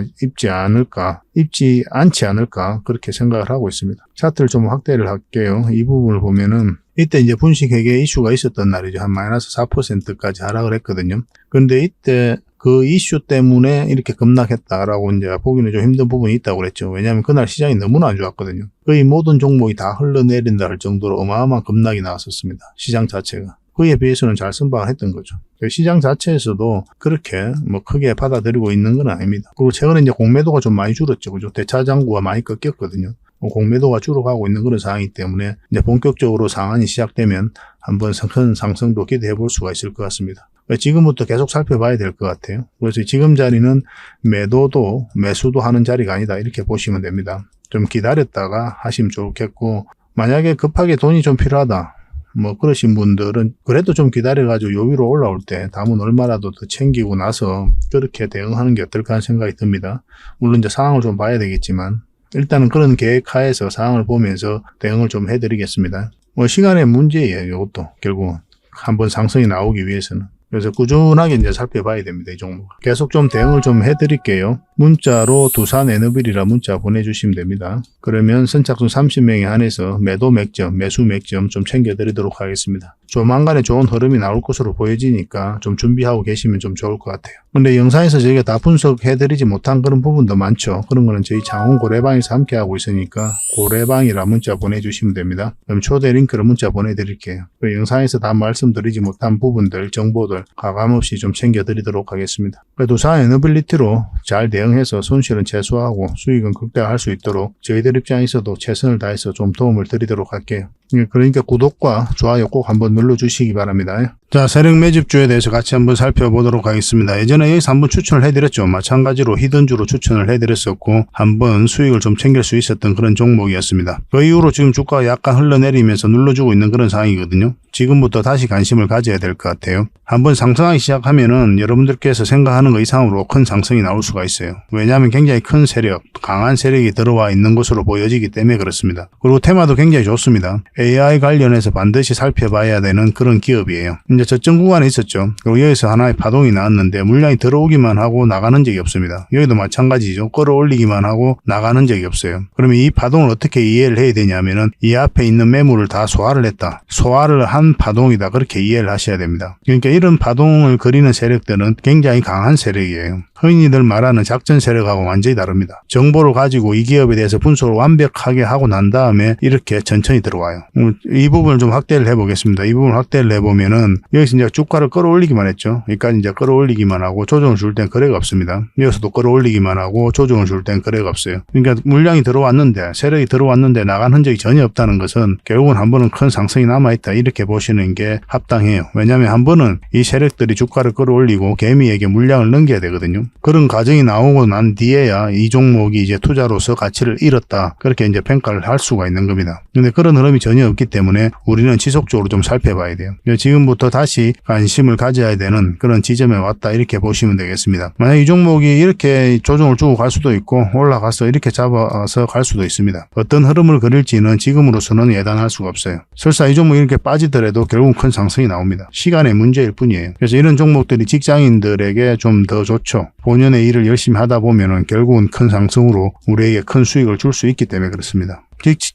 않지 않을까 그렇게 생각을 하고 있습니다. 차트를 좀 확대를 할게요. 이 부분을 보면은 이때 이제 분식회계 이슈가 있었던 날이죠. 한 마이너스 4%까지 하락을 했거든요. 근데 이때 그 이슈 때문에 이렇게 급락했다라고 이제 보기는 좀 힘든 부분이 있다고 그랬죠. 왜냐하면 그날 시장이 너무나 안 좋았거든요. 거의 모든 종목이 다 흘러내린다 할 정도로 어마어마한 급락이 나왔었습니다. 시장 자체가. 그에 비해서는 잘 선방을 했던 거죠. 시장 자체에서도 그렇게 뭐 크게 받아들이고 있는 건 아닙니다. 그리고 최근에 이제 공매도가 좀 많이 줄었죠. 그죠? 대차장구가 많이 꺾였거든요. 공매도가 줄어가고 있는 그런 상황이기 때문에 이제 본격적으로 상한이 시작되면 한번 큰 상승도 기대해 볼 수가 있을 것 같습니다. 지금부터 계속 살펴봐야 될 것 같아요. 그래서 지금 자리는 매도도 매수도 하는 자리가 아니다. 이렇게 보시면 됩니다. 좀 기다렸다가 하시면 좋겠고 만약에 급하게 돈이 좀 필요하다. 뭐 그러신 분들은 그래도 좀 기다려가지고 요 위로 올라올 때 담은 얼마라도 더 챙기고 나서 그렇게 대응하는 게 어떨까 하는 생각이 듭니다. 물론 이제 상황을 좀 봐야 되겠지만 일단은 그런 계획 하에서 상황을 보면서 대응을 좀 해드리겠습니다. 뭐 시간의 문제예요. 이것도 결국은 한번 상승이 나오기 위해서는. 그래서 꾸준하게 이제 살펴봐야 됩니다. 이 종목. 계속 좀 대응을 좀 해드릴게요. 문자로 두산 에너빌이라 문자 보내주시면 됩니다. 그러면 선착순 30명에 한해서 매도 맥점, 매수 맥점 좀 챙겨드리도록 하겠습니다. 조만간에 좋은 흐름이 나올 것으로 보여지니까 좀 준비하고 계시면 좀 좋을 것 같아요. 근데 영상에서 저희가 다 분석해드리지 못한 그런 부분도 많죠. 그런 거는 저희 장원 고래방에서 함께 하고 있으니까 고래방이라 문자 보내주시면 됩니다. 그럼 초대 링크로 문자 보내드릴게요. 영상에서 다 말씀드리지 못한 부분들, 정보들 가감없이 좀 챙겨드리도록 하겠습니다. 두산 에너빌리티로 잘 대응해서 손실은 최소화하고 수익은 극대화할 수 있도록 저희들 입장에서도 최선을 다해서 좀 도움을 드리도록 할게요. 그러니까 구독과 좋아요 꼭 한번 눌러주시기 바랍니다. 자, 세력 매집주에 대해서 같이 한번 살펴보도록 하겠습니다. 예전에 여기서 한번 추천을 해드렸죠. 마찬가지로 히든주로 추천을 해드렸었고 한번 수익을 좀 챙길 수 있었던 그런 종목이었습니다. 그 이후로 지금 주가가 약간 흘러내리면서 눌러주고 있는 그런 상황이거든요. 지금부터 다시 관심을 가져야 될 것 같아요. 한번 상승하기 시작하면은 여러분들께서 생각하는 것 이상으로 큰 상승이 나올 수가 있어요. 왜냐하면 굉장히 큰 세력, 강한 세력이 들어와 있는 것으로 보여지기 때문에 그렇습니다. 그리고 테마도 굉장히 좋습니다. AI 관련해서 반드시 살펴봐야 되는 그런 기업이에요. 이제 저점 구간에 있었죠. 그리고 여기서 하나의 파동이 나왔는데 물량이 들어오기만 하고 나가는 적이 없습니다. 여기도 마찬가지죠. 끌어올리기만 하고 나가는 적이 없어요. 그러면 이 파동을 어떻게 이해를 해야 되냐면은 이 앞에 있는 매물을 다 소화를 했다. 소화를 한 파동이다. 그렇게 이해를 하셔야 됩니다. 그러니까 이런 파동을 그리는 세력들은 굉장히 강한 세력이에요. 흔히들 말하는 작전 세력하고 완전히 다릅니다. 정보를 가지고 이 기업에 대해서 분석을 완벽하게 하고 난 다음에 이렇게 천천히 들어와요. 이 부분을 좀 확대를 해보겠습니다. 이 부분을 확대를 해보면은 여기서 이제 주가를 끌어올리기만 했죠. 여기까지 이제 끌어올리기만 하고 조정을 줄 땐 거래가 없습니다. 여기서도 끌어올리기만 하고 조정을 줄 땐 거래가 없어요. 그러니까 물량이 들어왔는데 세력이 들어왔는데 나간 흔적이 전혀 없다는 것은 결국은 한 번은 큰 상승이 남아있다. 이렇게 보시는 게 합당해요. 왜냐하면 한 번은 이 세력들이 주가를 끌어올리고 개미에게 물량을 넘겨야 되거든요. 그런 과정이 나오고 난 뒤에야 이 종목이 이제 투자로서 가치를 잃었다. 그렇게 이제 평가를 할 수가 있는 겁니다. 근데 그런 흐름이 전혀 없기 때문에 우리는 지속적으로 좀 살펴봐야 돼요. 지금부터 다시 관심을 가져야 되는 그런 지점에 왔다. 이렇게 보시면 되겠습니다. 만약 이 종목이 이렇게 조정을 주고 갈 수도 있고 올라가서 이렇게 잡아서 갈 수도 있습니다. 어떤 흐름을 그릴지는 지금으로서는 예단할 수가 없어요. 설사 이 종목이 이렇게 빠지더라도 결국은 큰 상승이 나옵니다. 시간의 문제일 뿐이에요. 그래서 이런 종목들이 직장인들에게 좀 더 좋죠. 본연의 일을 열심히 하다 보면은 결국은 큰 상승으로 우리에게 큰 수익을 줄 수 있기 때문에 그렇습니다.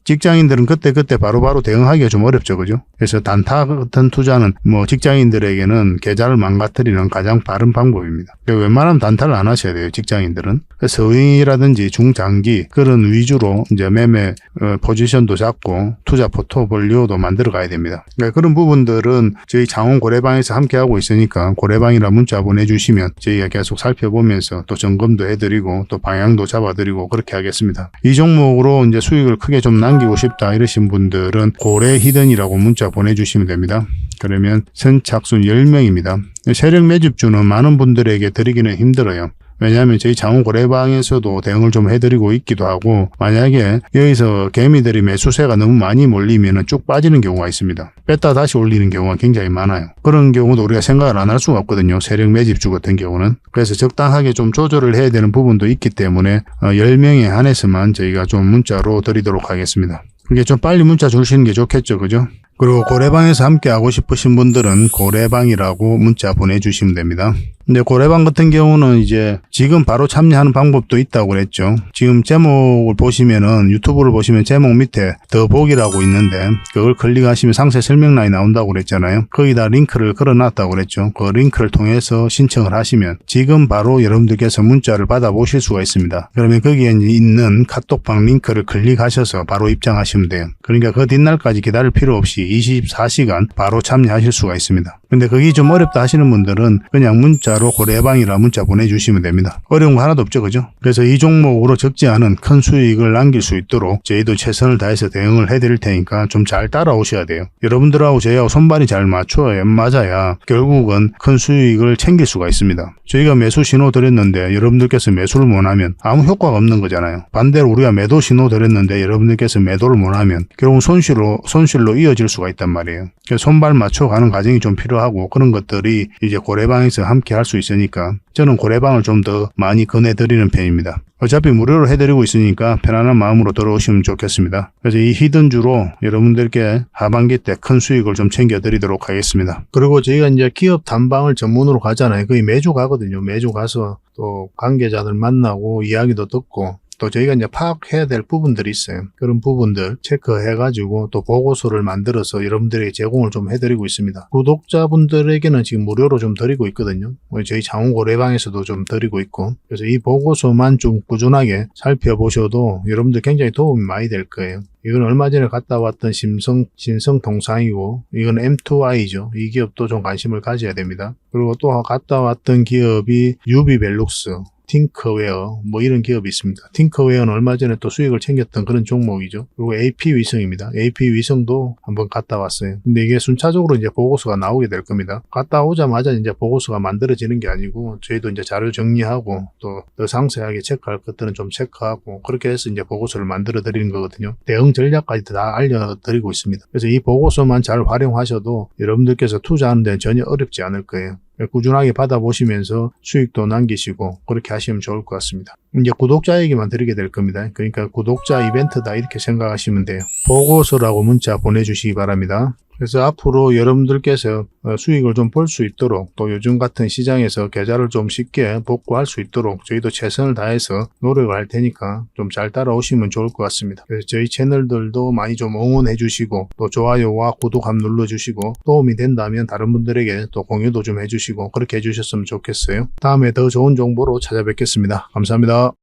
직장인들은 그때 바로바로 대응하기가 좀 어렵죠. 그죠? 그래서 단타 같은 투자는 뭐 직장인들에게는 계좌를 망가뜨리는 가장 빠른 방법입니다. 웬만하면 단타를 안 하셔야 돼요. 직장인들은. 서윙이라든지 중장기 그런 위주로 이제 매매 포지션도 잡고 투자 포트폴리오도 만들어 가야 됩니다. 그러니까 그런 부분들은 저희 장원 고래방에서 함께 하고 있으니까 고래방이라 문자 보내주시면 저희가 계속 살펴보면서 또 점검도 해드리고 또 방향도 잡아드리고 그렇게 하겠습니다. 이 종목으로 이제 수익을 크게 좀 남기고 싶다 이러신 분들은 고래 히든이라고 문자 보내주시면 됩니다. 그러면 선착순 10명입니다. 세력 매집주는 많은 분들에게 드리기는 힘들어요. 왜냐하면 저희 장원 고래방에서도 대응을 좀 해드리고 있기도 하고 만약에 여기서 개미들이 매수세가 너무 많이 몰리면 쭉 빠지는 경우가 있습니다. 뺐다 다시 올리는 경우가 굉장히 많아요. 그런 경우도 우리가 생각을 안 할 수가 없거든요. 세력 매집주 같은 경우는. 그래서 적당하게 좀 조절을 해야 되는 부분도 있기 때문에 10명에 한해서만 저희가 좀 문자로 드리도록 하겠습니다. 그게 좀 빨리 문자 주시는 게 좋겠죠. 그죠? 그리고 고래방에서 함께 하고 싶으신 분들은 고래방이라고 문자 보내주시면 됩니다. 근데 고래방 같은 경우는 이제 지금 바로 참여하는 방법도 있다고 그랬죠. 지금 제목을 보시면은 유튜브를 보시면 제목 밑에 더보기라고 있는데 그걸 클릭하시면 상세 설명란이 나온다고 그랬잖아요. 거기다 링크를 걸어놨다고 그랬죠. 그 링크를 통해서 신청을 하시면 지금 바로 여러분들께서 문자를 받아보실 수가 있습니다. 그러면 거기에 있는 카톡방 링크를 클릭하셔서 바로 입장하시면 돼요. 그러니까 그 뒷날까지 기다릴 필요 없이 24시간 바로 참여하실 수가 있습니다. 근데 그게 좀 어렵다 하시는 분들은 그냥 문자로 고래방이라 문자 보내주시면 됩니다. 어려운 거 하나도 없죠. 그죠? 그래서 이 종목으로 적지 않은 큰 수익을 남길 수 있도록 저희도 최선을 다해서 대응을 해드릴 테니까 좀 잘 따라오셔야 돼요. 여러분들하고 저희하고 손발이 잘 맞아야 결국은 큰 수익을 챙길 수가 있습니다. 저희가 매수 신호 드렸는데 여러분들께서 매수를 못하면 아무 효과가 없는 거잖아요. 반대로 우리가 매도 신호 드렸는데 여러분들께서 매도를 못하면 결국은 손실로 이어질 수가 있단 말이에요. 그래서 손발 맞춰가는 과정이 좀 필요하고 그런 것들이 이제 고래방에서 함께 할 수 있으니까 저는 고래방을 좀 더 많이 권해드리는 편입니다. 어차피 무료로 해드리고 있으니까 편안한 마음으로 들어오시면 좋겠습니다. 그래서 이 히든주로 여러분들께 하반기 때 큰 수익을 좀 챙겨드리도록 하겠습니다. 그리고 저희가 이제 기업 탐방을 전문으로 가잖아요. 거의 매주 가거든요. 매주 가서 또 관계자들 만나고 이야기도 듣고 또 저희가 이제 파악해야 될 부분들이 있어요. 그런 부분들 체크해가지고 또 보고서를 만들어서 여러분들에게 제공을 좀 해드리고 있습니다. 구독자분들에게는 지금 무료로 좀 드리고 있거든요. 저희 장원 고래방에서도 좀 드리고 있고 그래서 이 보고서만 좀 꾸준하게 살펴보셔도 여러분들 굉장히 도움이 많이 될 거예요. 이건 얼마 전에 갔다 왔던 신성통상이고 이건 M2I죠. 이 기업도 좀 관심을 가져야 됩니다. 그리고 또 갔다 왔던 기업이 유비벨룩스, 팅커웨어 뭐 이런 기업이 있습니다. 팅커웨어는 얼마 전에 또 수익을 챙겼던 그런 종목이죠. 그리고 AP위성입니다. AP위성도 한번 갔다 왔어요. 근데 이게 순차적으로 이제 보고서가 나오게 될 겁니다. 갔다 오자마자 이제 보고서가 만들어지는 게 아니고 저희도 이제 자료 정리하고 또 더 상세하게 체크할 것들은 좀 체크하고 그렇게 해서 이제 보고서를 만들어 드리는 거거든요. 대응 전략까지 다 알려드리고 있습니다. 그래서 이 보고서만 잘 활용하셔도 여러분들께서 투자하는 데는 전혀 어렵지 않을 거예요. 꾸준하게 받아보시면서 수익도 남기시고 그렇게 하시면 좋을 것 같습니다. 이제 구독자에게만 드리게 될 겁니다. 그러니까 구독자 이벤트다 이렇게 생각하시면 돼요. 보고서라고 문자 보내주시기 바랍니다. 그래서 앞으로 여러분들께서 수익을 좀 볼 수 있도록 또 요즘 같은 시장에서 계좌를 좀 쉽게 복구할 수 있도록 저희도 최선을 다해서 노력을 할 테니까 좀 잘 따라오시면 좋을 것 같습니다. 그래서 저희 채널들도 많이 좀 응원해 주시고 또 좋아요와 구독 한번 눌러주시고 도움이 된다면 다른 분들에게 또 공유도 좀 해주시고 그렇게 해주셨으면 좋겠어요. 다음에 더 좋은 정보로 찾아뵙겠습니다. 감사합니다.